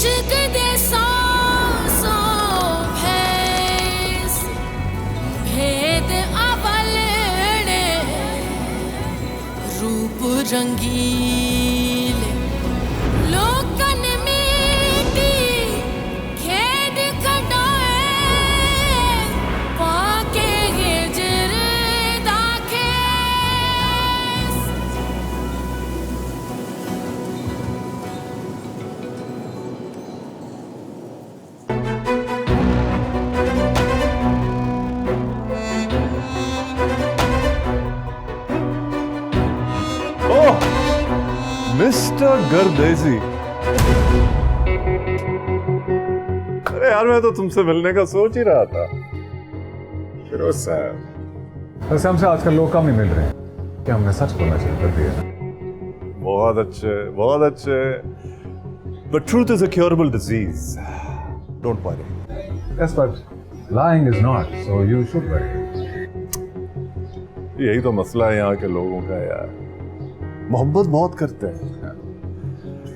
इश्क दे सौ भैस भेद अवलने रूप रंगीले लोकन मीठी खेद खटाए पाके हिजर दाखेस। ओह मिस्टर गर्देजी, अरे यार मैं तो तुमसे मिलने का सोच ही रहा था। फिरोज साहब, वैसे हमसे आजकल लोग कम ही मिल रहे हैं, क्या हमने सच बोलना शुरू कर दिया? बहुत अच्छे, बहुत अच्छे। But truth is a curable disease. Don't worry. Yes, but lying is not, so you should worry. यही तो मसला है यहाँ के लोगों का यार, मोहब्बत बहुत करते हैं।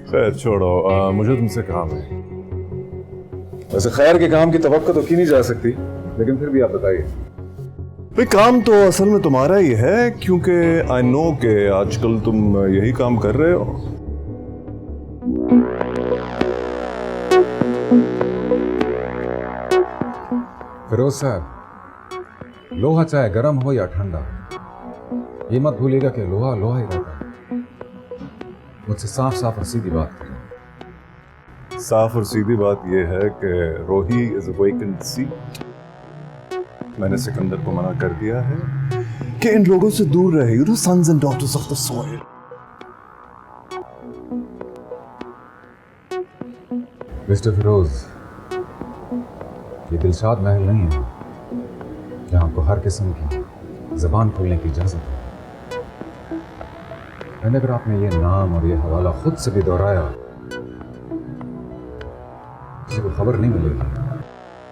खैर छोड़ो, मुझे तुमसे काम है। वैसे खैर के काम की तवक्को तो की नहीं जा सकती, लेकिन फिर भी आप बताइए। भाई काम तो असल में तुम्हारा ही है, क्योंकि आई नो कि आजकल तुम यही काम कर रहे हो। फिरोज साहब, लोहा चाहे गर्म हो या ठंडा, ये मत भूलिएगा कि लोहा लोहा ही रहता है। मुझसे साफ साफ और सीधी बात करें। साफ और सीधी बात यह है कि रोही इज अ वेकेंट सीट। मैंने सिकंदर को मना कर दिया है कि इन लोगों से दूर रहे, you know, sons and daughters of the soil. Mister Firoz, ये दिलशाद महल नहीं है जहां आपको हर किस्म की जबान खोलने की इजाजत है। मैंने अगर आपने ये नाम और ये हवाला खुद से भी दोहराया, किसी को खबर नहीं मिलेगी।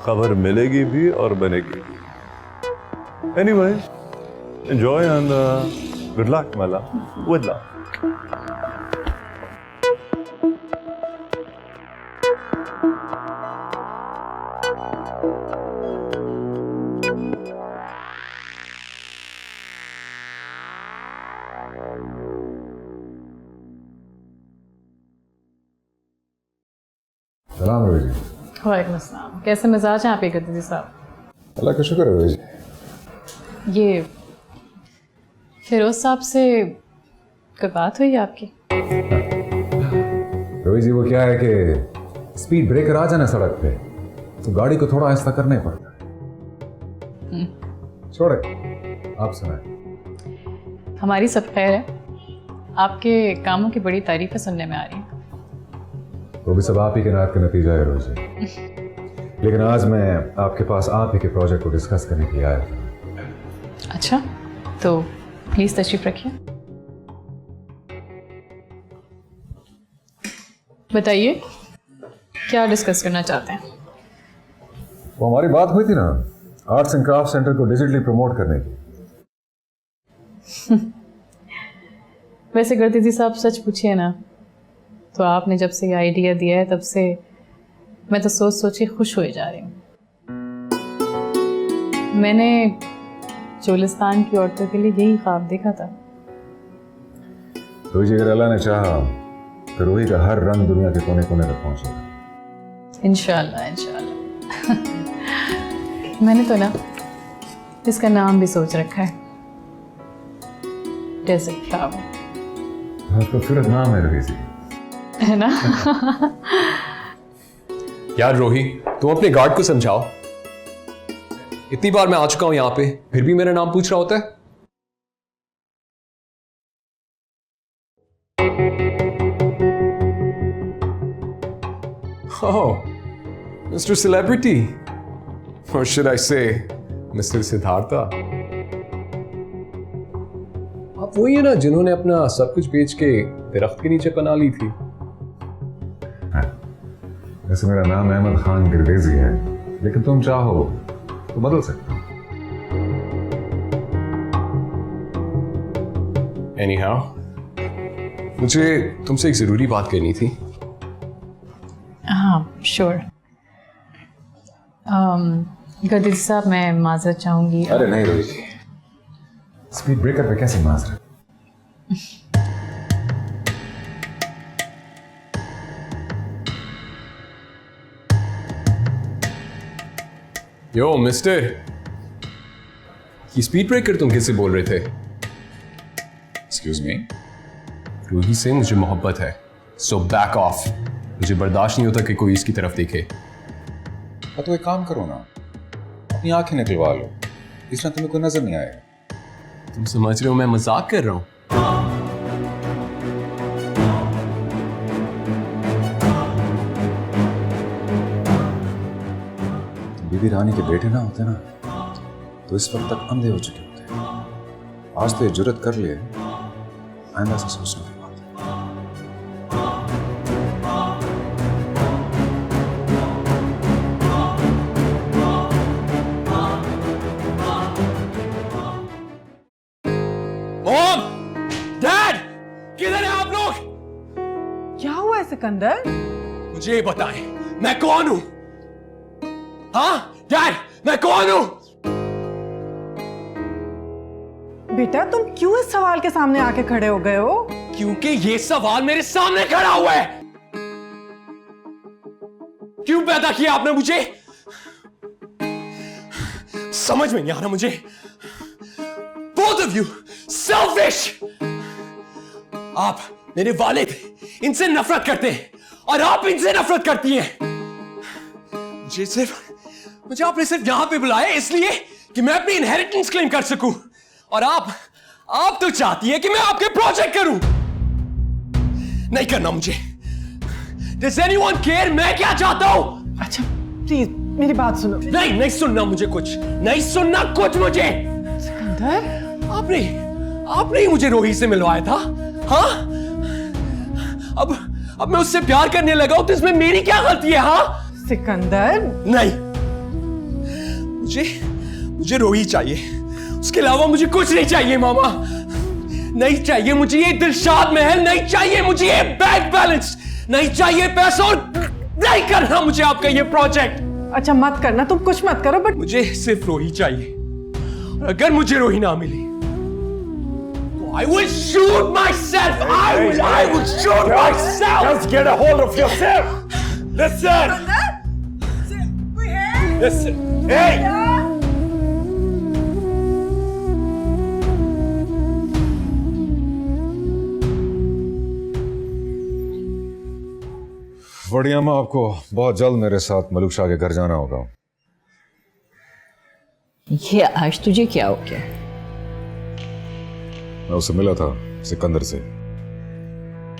खबर मिलेगी भी और बनेगी भी। Anyway, enjoy and good luck Mala, with luck. सलाम रवि जी। वालेकुम अस्सलाम। कैसे मिजाज हैं आपके गद्दी साहब? अल्लाह का शुक्र है रवि जी। ये फिरोज साहब से कोई बात हुई आपकी? रवि जी, वो क्या है कि स्पीड ब्रेकर आ जाना सड़क पे तो गाड़ी को थोड़ा आहिस्ता करना ही पड़ता है। छोड़े, आप सुनाए। हमारी सब खैर है। आपके कामों की बड़ी तारीफें सुनने में आ रही हैं। वो भी सब आप ही के नात का नतीजा है रोजी। लेकिन आज मैं आपके पास आप ही के प्रोजेक्ट को डिस्कस करने के लिए आया था। अच्छा, तो प्लीज़ तशरीफ रखिए। बताइए, क्या डिस्कस करना चाहते हैं? वो हमारी बात हुई थी ना, आर्ट्स एंड क्राफ्ट सेंटर को डिजिटली प्रमोट करने की। वैसे गर्दीजी साहब, सच पूछिए ना तो आपने जब से ये आइडिया दिया है तब से मैं तो सोच सोच के खुश हुए जा रही हूँ। मैंने चोलिस्तान की औरतों के लिए यही ख्वाब देखा था। रोजी, अगर अल्लाह ने चाहा तो रोही का हर रंग दुनिया के कोने कोने तक पहुंचेगा। इंशाल्लाह, इंशाल्लाह। मैंने तो ना इसका नाम भी सोच रखा है, डेजर्ट फ्लावर। खूबसूरत नाम है रोही जी, है ना? यार रोही, तुम अपने गार्ड को समझाओ। इतनी बार मैं आ चुका हूं यहां पे, फिर भी मेरा नाम पूछ रहा होता है। Oh, Mr. Celebrity, or should I say, Mr. Siddhartha? आप वही है ना जिन्होंने अपना सब कुछ बेच के दरख्त के नीचे पनाह ली थी। वैसे मेरा नाम अहमद खान गिरदेजी है, लेकिन तुम चाहो तो बदल सकते हो। Anyhow, मुझे तुमसे एक जरूरी बात करनी थी। हाँ श्योर। गर्दिश साहब मैं माजरत चाहूँगी। अरे नहीं रोहित जी, स्पीड ब्रेकर पे कैसे माजरत? यो मिस्टर, ये स्पीड ब्रेकर तुम किससे बोल रहे थे? Excuse me? रूही से मुझे मोहब्बत है, सो बैक ऑफ। मुझे बर्दाश्त नहीं होता कि कोई इसकी तरफ देखे। तो एक काम करो ना, अपनी आंखें निकलवा लो, इस तरह तुम्हें कोई नजर नहीं आएगा। तुम समझ रहे हो मैं मजाक कर रहा हूं? बीबी रानी के बेटे ना होते ना तो इस वक्त तक अंधे हो चुके होते। आज तो ये जुर्रत कर लिए, आइंदा से सोचने की बात है। मॉम, डैड, किधर है आप लोग? क्या हुआ है सिकंदर? मुझे ये बताएं, मैं कौन हूं? हाँ डैड, मैं कौन हूं? बेटा तुम क्यों इस सवाल के सामने आके खड़े हो गए हो? क्योंकि ये सवाल मेरे सामने खड़ा हुआ है। क्यों पैदा किया आपने मुझे? समझ में नहीं आ रहा मुझे। Both of you selfish। आप मेरे वालिद इनसे नफरत करते हैं और आप इनसे नफरत करती हैं। मुझे आपने सिर्फ यहां पे बुलाया इसलिए कि मैं अपनी इनहेरिटेंस क्लेम कर सकूं, और आप तो चाहती है कि मैं आपके प्रोजेक्ट करूं। नहीं करना मुझे। Does anyone care मैं क्या चाहता हूं? अच्छा प्लीज मेरी बात सुनो। नहीं सुनना मुझे कुछ, नहीं सुनना कुछ मुझे। सिकंदर आपने ही मुझे रोही से मिलवाया था। हाँ, अब मैं उससे प्यार करने लगा हूं तो इसमें मेरी क्या गलती है? हाँ सिकंदर नहीं, मुझे रोही चाहिए, उसके अलावा मुझे कुछ नहीं चाहिए। मामा नहीं चाहिए मुझे ये दिलशाद महल, नहीं चाहिए मुझे ये बैंक बैलेंस, नहीं चाहिए पैसा, और नहीं करना मुझे आपका ये प्रोजेक्ट। अच्छा मत करना, तुम कुछ मत करो, बट मुझे सिर्फ रोही चाहिए, और अगर मुझे रोही ना मिली तो I will shoot myself. I will shoot myself. Just get a hold of yourself. Listen. Listen. Hey. बड़ी अम्मा, आपको बहुत जल्द मेरे साथ मलूक शाह के घर जाना होगा। ये आज तुझे क्या हो गया? मैं उससे मिला था, सिकंदर से।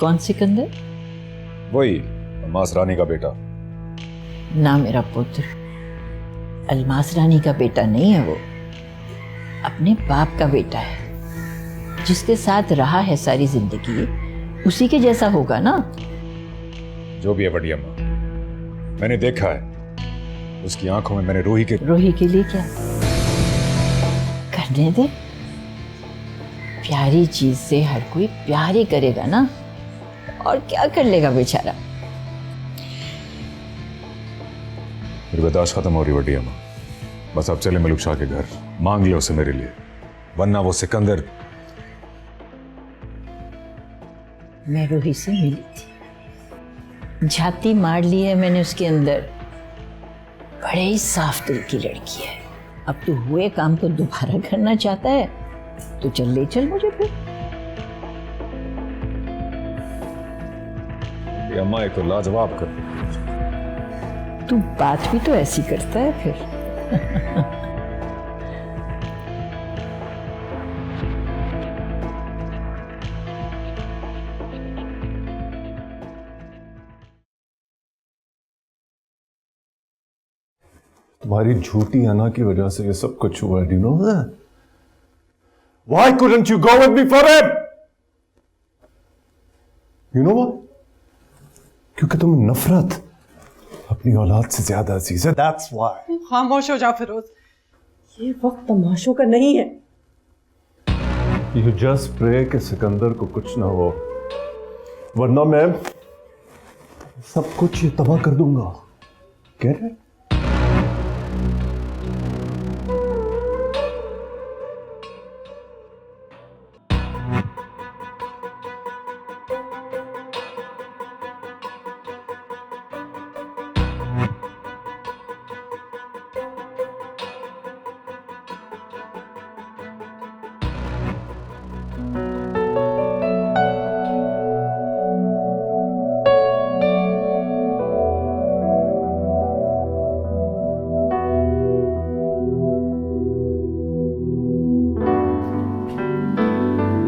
कौन सिकंदर? वही अम्मास रानी का बेटा। ना मेरा पुत्र, अलमास रानी का बेटा नहीं है वो, अपने बाप का बेटा है। जिसके साथ रहा है सारी जिंदगी उसी के जैसा होगा ना। जो भी है बड़ी अम्मा, मैंने देखा है उसकी आंखों में मैंने रोही के लिए क्या करने दे। प्यारी चीज से हर कोई प्यार ही करेगा ना, और क्या कर लेगा बेचारा। मेरी बर्दाश्त खत्म हो रही बड़ी अम्मा, बस अब चले मलूक शाह के घर, मांग ले उसे मेरे लिए, वरना वो सिकंदर। मैं रोही से मिली थी, झाती मार ली है मैंने उसके अंदर। बड़े ही साफ दिल की लड़की है। अब तू हुए काम तो दोबारा करना चाहता है तो चल ले चल मुझे फिर। ये अम्मा एक तो लाजवाब कर, तू बात भी तो ऐसी करता है फिर। तुम्हारी झूठी अना की वजह से ये सब कुछ हुआ है, do you know that? Why couldn't you go with me for him? You know why? क्योंकि तुम नफरत अपनी औलाद से ज्यादा अजीज है, that's why. खामोश हो जाओ फिरोज, ये वक्त तमाशों का नहीं है। You just pray कि सिकंदर को कुछ ना हो, वरना मैं सब कुछ तबाह कर दूंगा। Get it?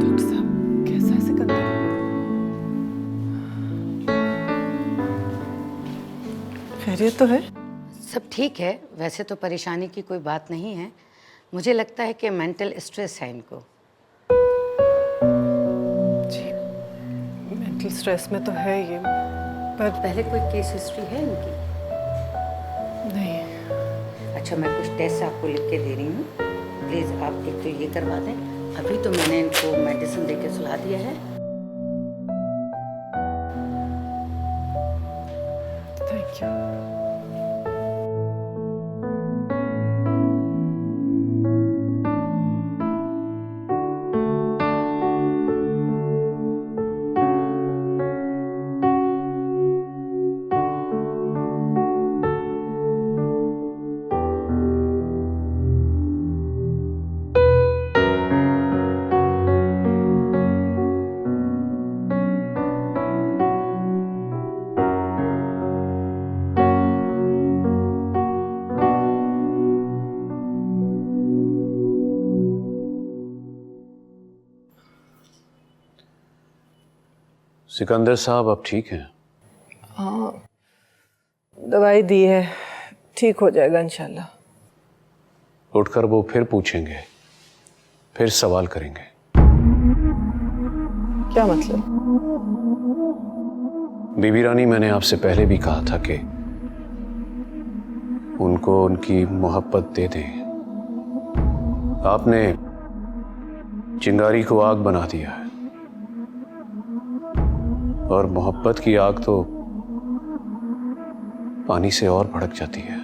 डॉक्टर साहब कैसा है सिकंदर? खैरियत तो है? सब ठीक है। वैसे तो परेशानी की कोई बात नहीं है। मुझे लगता है कि मेंटल स्ट्रेस है इनको। जी मेंटल स्ट्रेस में तो है ये, पर पहले कोई केस हिस्ट्री है इनकी? नहीं। अच्छा, मैं कुछ टेस्ट आपको लिख के दे रही हूँ। प्लीज़ आप एक तो ये करवा दें। अभी तो मैंने इनको मेडिसिन दे के सुला दिया है। Thank you. सिकंदर साहब आप ठीक हैं? हाँ दवाई दी है, ठीक हो जाएगा इंशाल्लाह। उठकर वो फिर पूछेंगे, फिर सवाल करेंगे। क्या मतलब? बीबी रानी, मैंने आपसे पहले भी कहा था कि उनको उनकी मोहब्बत दे दें। आपने चिंगारी को आग बना दिया है, और मोहब्बत की आग तो पानी से और भड़क जाती है।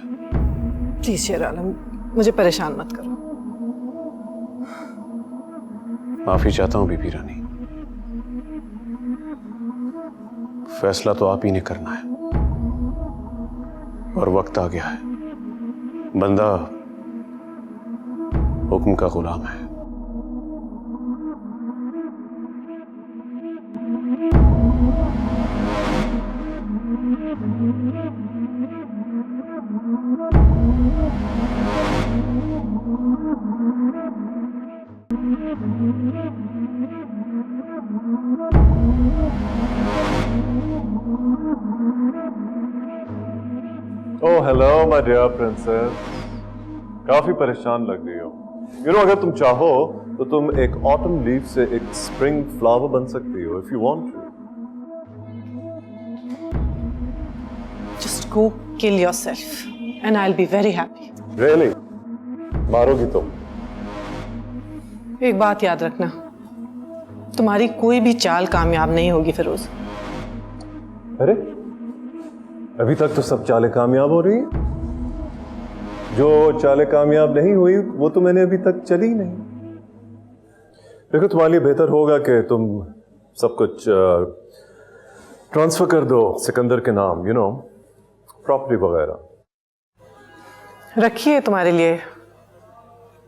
प्लीज शेर आलम, मुझे परेशान मत करो। माफी चाहता हूं बीबी रानी। फैसला तो आप ही ने करना है, और वक्त आ गया है। बंदा हुक्म का गुलाम है। Oh hello my dear princess, काफी परेशान लग रही हो। अगर तुम चाहो तो तुम एक ऑटम लीफ से एक स्प्रिंग फ्लावर बन सकती हो, if you want to. Just go kill yourself and I'll be very happy. Really? मारोगी तुम? एक बात याद रखना, तुम्हारी कोई भी चाल कामयाब नहीं होगी फिरोज। अरे अभी तक तो सब चालें कामयाब हो रही हैं। जो चालें कामयाब नहीं हुई वो तो मैंने अभी तक चली ही नहीं। देखो, तुम्हारे लिए बेहतर होगा कि तुम सब कुछ ट्रांसफर कर दो सिकंदर के नाम, प्रॉपर्टी वगैरह। रखिए तुम्हारे लिए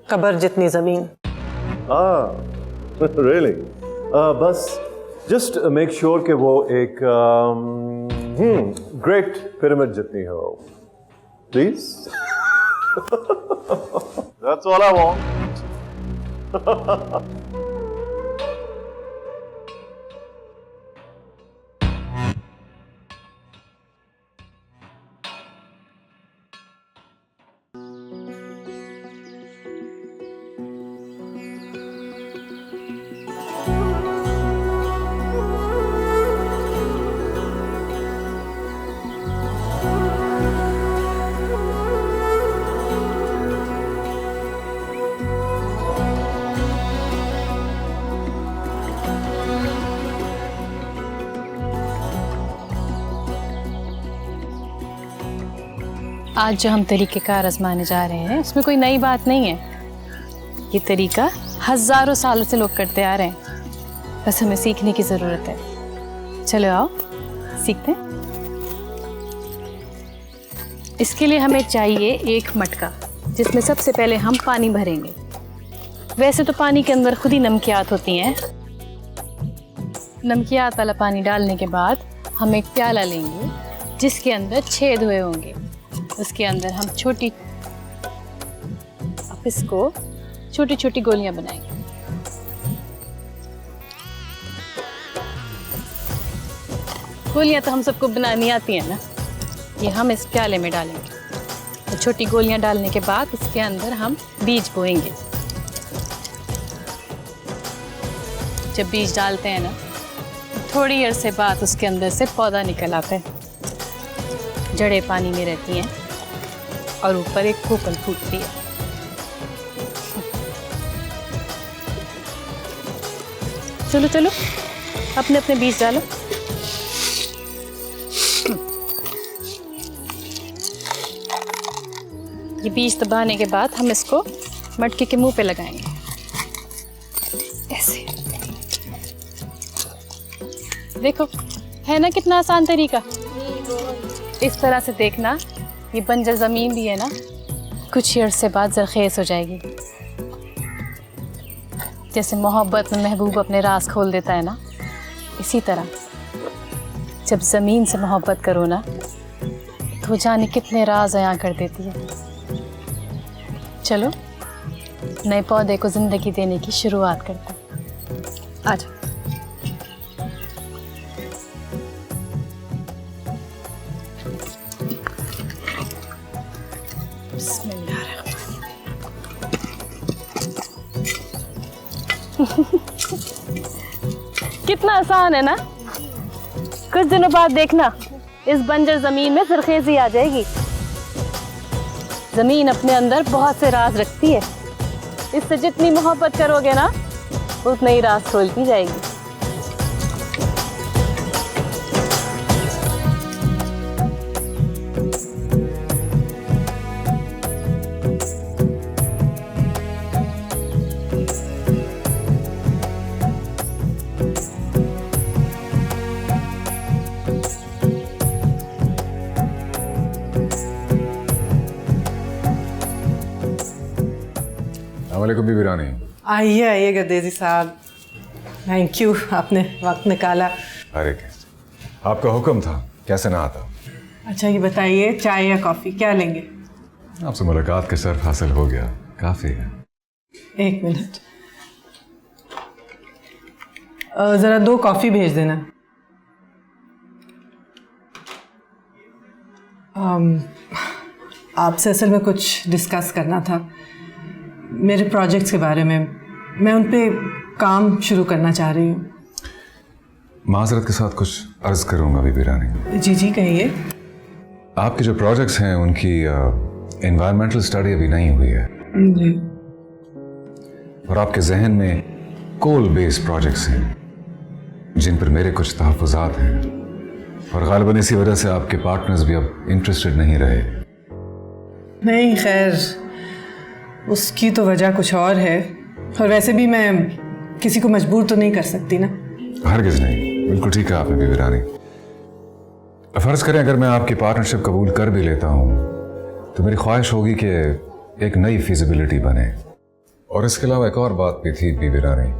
कब्र जितनी जमीन। रियली? बस जस्ट मेक श्योर कि वो एक ग्रेट पिरामिड जितनी हो, please. That's all I want. आज जो हम तरीक़ेकार आजमाने जा रहे हैं उसमें कोई नई बात नहीं है। ये तरीका हज़ारों सालों से लोग करते आ रहे हैं, बस हमें सीखने की ज़रूरत है। चलो आओ सीखते हैं। इसके लिए हमें चाहिए एक मटका जिसमें सबसे पहले हम पानी भरेंगे। वैसे तो पानी के अंदर खुद ही नमकियात होती हैं। नमकियात वाला पानी डालने के बाद हम एक प्याला लेंगे जिसके अंदर छेद हुए होंगे। उसके अंदर हम इसको छोटी छोटी गोलियां बनाएंगे। गोलियां तो हम सबको बनानी आती हैं ना। ये हम इस प्याले में डालेंगे। तो छोटी गोलियां डालने के बाद इसके अंदर हम बीज बोएंगे। जब बीज डालते हैं ना, थोड़ी अरसे बाद उसके अंदर से पौधा निकल आता है। जड़ें पानी में रहती हैं और ऊपर एक कोपल फूटती है। चलो चलो अपने अपने बीज डालो। ये बीज दबाने के बाद हम इसको मटके के मुंह पे लगाएंगे ऐसे। देखो है ना कितना आसान तरीका। इस तरह से देखना, ये बंजर ज़मीन भी है ना, कुछ ही अरसे बाद ज़रख़ेज़ हो जाएगी। जैसे मोहब्बत में महबूब अपने राज खोल देता है ना, इसी तरह जब ज़मीन से मोहब्बत करो ना तो जाने कितने राज अयां कर देती है। चलो नए पौधे को ज़िंदगी देने की शुरुआत करते हैं। आजा। कितना आसान है ना। कुछ दिनों बाद देखना इस बंजर जमीन में ज़रख़ेज़ी आ जाएगी। जमीन अपने अंदर बहुत से राज रखती है। इससे जितनी मोहब्बत करोगे ना उतने ही राज खोलती जाएगी। वालेकुम बीबी रानी। आइए आइए गर्देजी साहब, थैंक यू, आपने वक्त निकाला। अरे आपका हुक्म था, कैसे ना आता। अच्छा ये बताइए, चाय या कॉफ़ी क्या लेंगे? आपसे मुलाकात के शर्फ हासिल हो गया, काफ़ी है। एक मिनट, ज़रा 2 कॉफ़ी भेज देना। आपसे असल में कुछ डिस्कस करना था, मेरे प्रोजेक्ट्स के बारे में। मैं उन पे काम शुरू करना चाह रही हूँ। माजरत के साथ कुछ अर्ज करूँगा बीबी रानी। जी जी कहिए। आपके जो प्रोजेक्ट्स हैं उनकी एनवायरमेंटल स्टडी अभी नहीं हुई है जी। और आपके जहन में कोल बेस्ड प्रोजेक्ट्स हैं जिन पर मेरे कुछ तहफ़्फ़ुज़ात हैं, और ग़ालिबन इसी वजह से आपके पार्टनर्स भी अब इंटरेस्टेड नहीं रहे। नहीं खैर, उसकी तो वजह कुछ और है, और वैसे भी मैं किसी को मजबूर तो नहीं कर सकती ना। हरगिज़ नहीं, बिल्कुल ठीक है आपने बीबी रानी। फ़र्ज़ करें अगर मैं आपकी पार्टनरशिप कबूल कर भी लेता हूँ तो मेरी ख्वाहिश होगी कि एक नई फिजिबिलिटी बने। और इसके अलावा एक और बात भी थी बीबी रानी।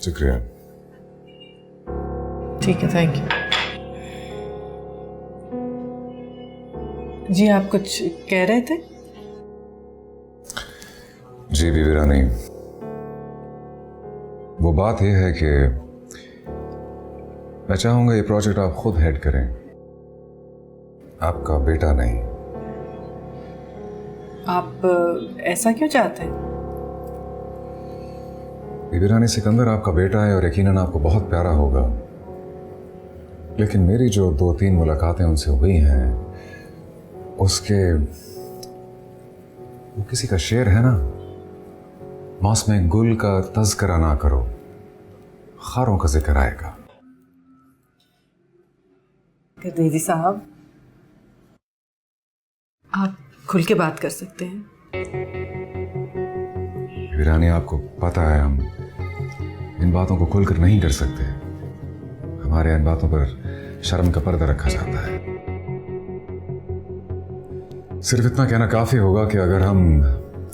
शुक्रिया। ठीक है, थैंक यू। जी आप कुछ कह रहे थे? जी बीबी रानी, वो बात यह है कि मैं चाहूंगा ये प्रोजेक्ट आप खुद हेड करें, आपका बेटा नहीं। आप ऐसा क्यों चाहते हैं? बीबी रानी, सिकंदर आपका बेटा है और यकीनन आपको बहुत प्यारा होगा, लेकिन मेरी जो 2-3 मुलाकातें उनसे हुई हैं उसके, वो किसी का शेर है ना, मौसम गुल का तज़किरा ना करो, खारों का जिक्र आएगा। गर्देजी साहब, आप खुल के बात कर सकते हैं। वीरानी, आपको पता है हम इन बातों को खुलकर नहीं कर सकते। हमारे इन बातों पर शर्म का पर्दा रखा जाता है। सिर्फ इतना कहना काफी होगा कि अगर हम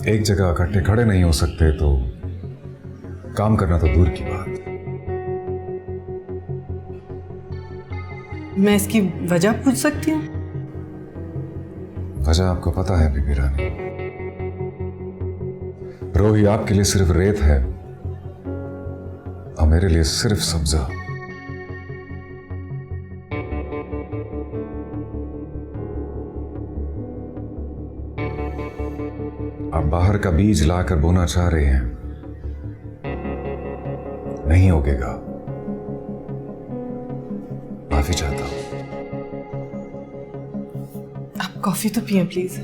एक जगह इकट्ठे खड़े नहीं हो सकते तो काम करना तो दूर की बात। मैं इसकी वजह पूछ सकती हूँ? वजह आपको पता है बीबी रानी। रोही आपके लिए सिर्फ रेत है और मेरे लिए सिर्फ सब्जा। आप बाहर का बीज लाकर बोना चाह रहे हैं, नहीं उगेगा। माफी चाहता हूं। आप कॉफी तो पिए प्लीज।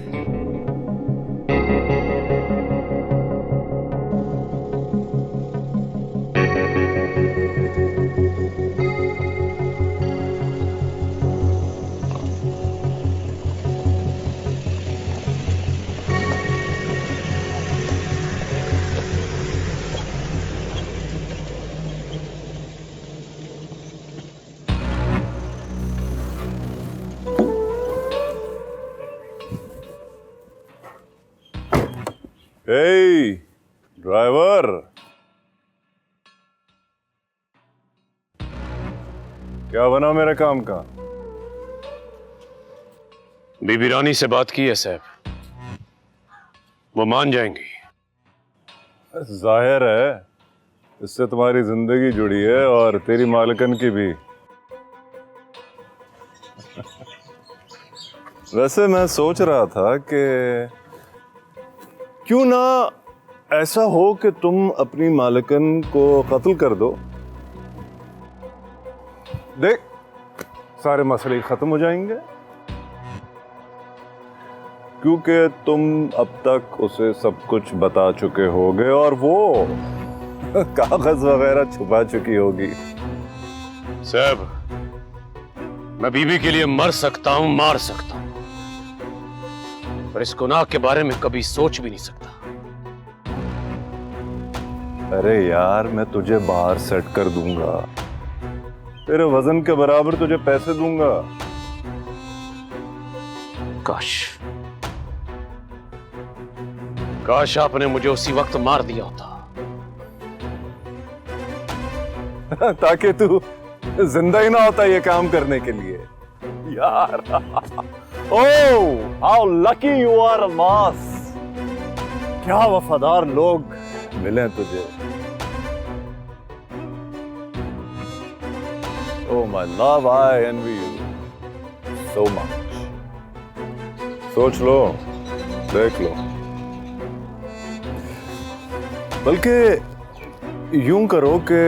Hey, ड्राइवर, क्या बना मेरे काम का? बीबी रानी से बात की है साहब, वो मान जाएंगी। जाहिर है इससे तुम्हारी जिंदगी जुड़ी है और तेरी मालकन की भी। वैसे मैं सोच रहा था कि क्यों ना ऐसा हो कि तुम अपनी मालकन को कत्ल कर दो। देख, सारे मसले खत्म हो जाएंगे, क्योंकि तुम अब तक उसे सब कुछ बता चुके होगे और वो कागज वगैरह छुपा चुकी होगी। साहब, मैं बीबी के लिए मर सकता हूं, मार सकता हूं, पर इस गुनाह के बारे में कभी सोच भी नहीं सकता। अरे यार, मैं तुझे बाहर सेट कर दूंगा, तेरे वजन के बराबर तुझे पैसे दूंगा। काश आपने मुझे उसी वक्त मार दिया होता ताकि तू जिंदा ही ना होता ये काम करने के लिए। यार, oh how lucky you are अमास, क्या वफादार लोग मिले तुझे। Oh my love, I envy you so much. सोच लो, देख लो, बल्कि यूं करो कि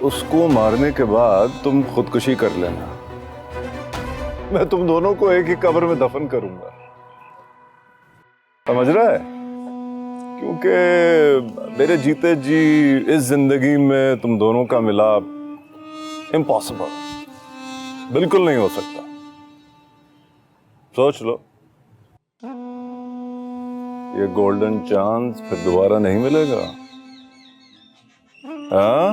उसको मारने के बाद तुम खुदकुशी कर लेना, मैं तुम दोनों को एक ही कब्र में दफन करूंगा। समझ रहा है? क्योंकि मेरे जीते जी इस जिंदगी में तुम दोनों का मिलाप इम्पॉसिबल, बिल्कुल नहीं हो सकता। सोच लो, ये गोल्डन चांस फिर दोबारा नहीं मिलेगा। हाँ?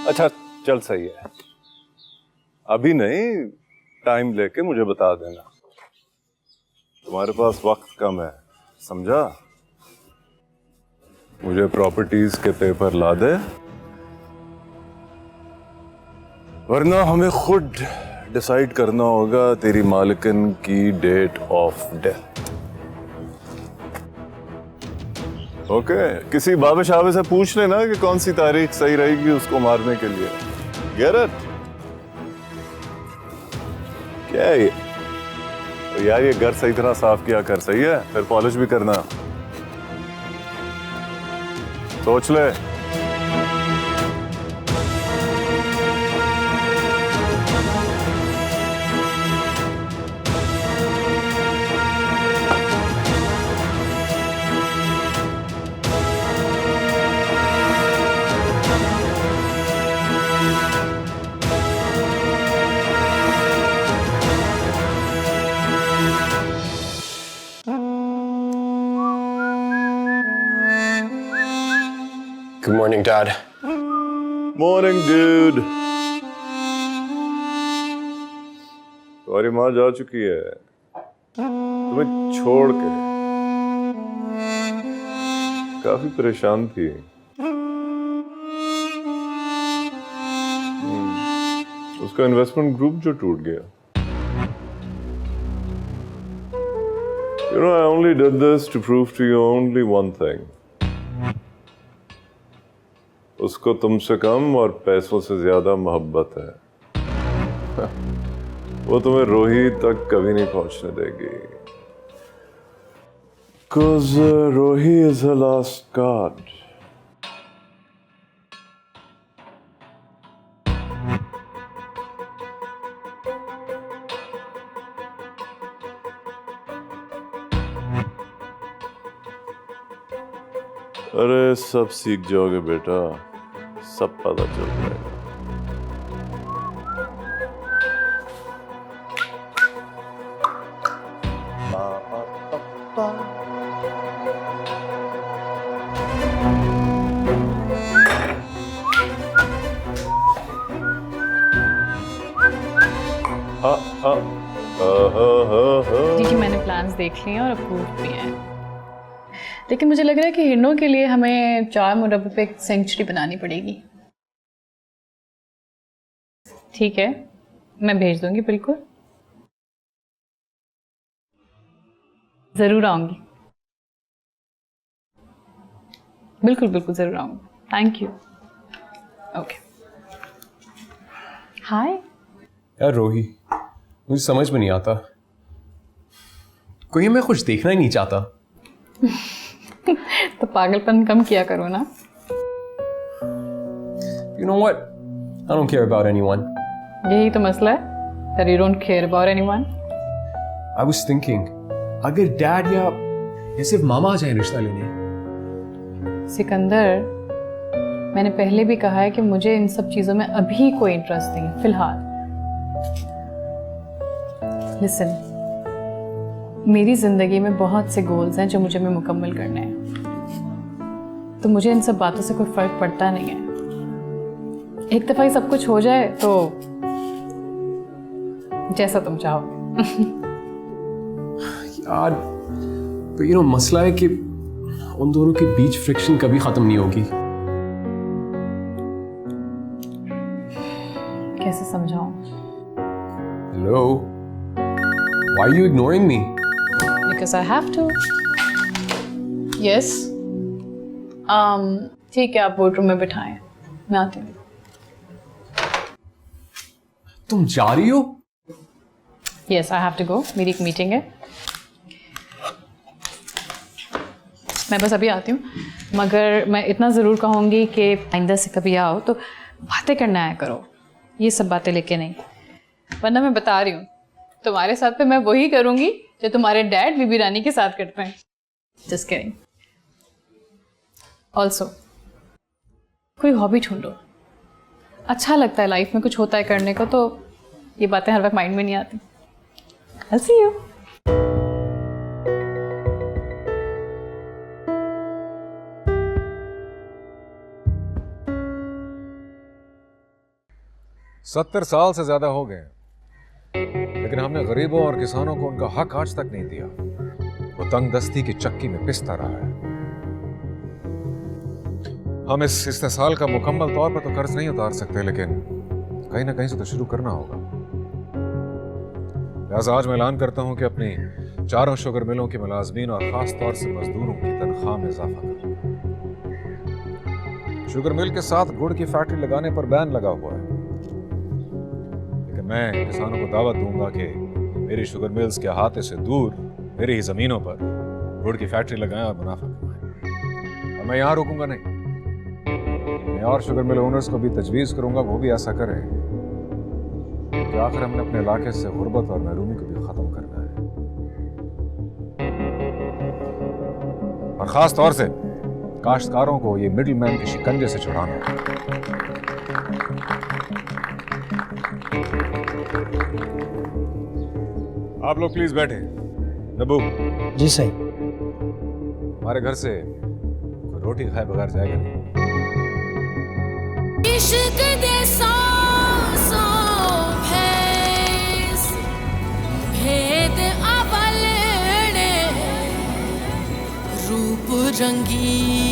अच्छा चल, सही है, अभी नहीं, टाइम लेके मुझे बता देना। तुम्हारे पास वक्त कम है, समझा? मुझे प्रॉपर्टीज के पेपर ला दे, वरना हमें खुद डिसाइड करना होगा तेरी मालिकन की डेट ऑफ डेथ। ओके, किसी बाबे शाबे से पूछ लेना कि कौन सी तारीख सही रहेगी उसको मारने के लिए। Get it? क्या है ये? तो यार, ये घर सही तरह साफ किया कर, सही है? फिर पॉलिश भी करना। सोच ले। Good morning, Dad. Morning dude. तुम्हारी माँ जा चुकी है तुम्हें छोड़ के। काफी परेशान थी। उसका इन्वेस्टमेंट ग्रुप जो टूट गया। You know, I only did this to prove to you only one thing. उसको तुमसे कम और पैसों से ज्यादा मोहब्बत है। वो तुम्हें रोही तक कभी नहीं पहुंचने देगी। Cause Rohi is her last card. अरे सब सीख जाओगे बेटा, सब पता चल जाएगा। देखिए मैंने प्लान्स देख लिए और अप्रूव भी हैं, लेकिन मुझे लग रहा है कि हिरणों के लिए हमें 4 मुरब्बे पे एक सेंचुरी बनानी पड़ेगी। ठीक है, मैं भेज दूंगी, बिल्कुल जरूर आऊंगी। बिल्कुल बिल्कुल जरूर आऊंगी। Thank you. ओके। हाय। यार रोही, मुझे समझ में नहीं आता, कोई मैं कुछ देखना ही नहीं चाहता। तो पागलपन कम किया करो ना। You know what? I don't care about anyone. यही तो मसला है, that you don't care about anyone. I was thinking, अगर डैड या सिर्फ मामा आ जाए रिश्ता लेने। सिकंदर, मैंने पहले भी कहा है कि मुझे इन सब चीजों में अभी कोई इंटरेस्ट नहीं है फिलहाल। लिसन, मेरी जिंदगी में बहुत से गोल्स हैं जो मुझे मुकम्मल करने हैं, तो मुझे इन सब बातों से कोई फर्क पड़ता नहीं है। एक दफा ही सब कुछ हो जाए तो जैसा तुम चाहो। यार तो मसला है कि उन दोनों के बीच फ्रिक्शन कभी खत्म नहीं होगी। कैसे समझाऊं? Hello, why are you ignoring me? Because I have to. Yes. ठीक है, आप बोर्ड में बिठाएं, मैं आती हूँ। तुम जा रही हो? Yes, I have to go. मेरी एक मीटिंग है, मैं बस अभी आती हूँ। मगर मैं इतना ज़रूर कहूँगी कि आइंदा से कभी आओ तो बातें करना आया करो, ये सब बातें लेके नहीं, वरना मैं बता रही हूँ तुम्हारे साथ पे मैं वही करूँगी जो तुम्हारे डैड बीबी रानी के साथ करते हैं। Just kidding. Also, कोई हॉबी ढूंढो, अच्छा लगता है लाइफ में कुछ होता है करने को, तो ये बातें हर वक्त माइंड में नहीं आती। I'll see you. सत्तर साल से ज्यादा हो गए, लेकिन हमने गरीबों और किसानों को उनका हक आज तक नहीं दिया। वो तंगदस्ती की चक्की में पिसता रहा है। हम इस इस्तेसाल का मुकम्मल तौर पर तो कर्ज नहीं उतार सकते, लेकिन कहीं ना कहीं से तो शुरू करना होगा। लिहाजा आज मैं ऐलान करता हूं कि अपनी चारों शुगर मिलों के मुलाजमीन और खास तौर से मजदूरों की तनख्वाह में इजाफा करूं। शुगर मिल के साथ गुड़ की फैक्ट्री लगाने पर बैन लगा हुआ है, लेकिन मैं किसानों को दावत दूंगा कि मेरी शुगर मिल्स के अहाते से दूर मेरी ही जमीनों पर गुड़ की फैक्ट्री लगाएं और मुनाफा कमाएं। और मैं यहाँ रुकूंगा नहीं, मैं और शुगर मिल ओनर्स को भी तजवीज़ करूंगा वो भी ऐसा करें, कि आखिर हमने अपने इलाके से गुर्बत और महरूमी को भी ख़त्म करना है, और ख़ास तौर से काश्तकारों को ये मिडिल मैन के शिकंजे से छुड़ाना है। आप लोग प्लीज बैठे। नबू जी सही। हमारे घर से कोई रोटी खाए बगैर जाएगा नहीं। इश्क दे सौ भैंस भेद अवलने रूप रंगी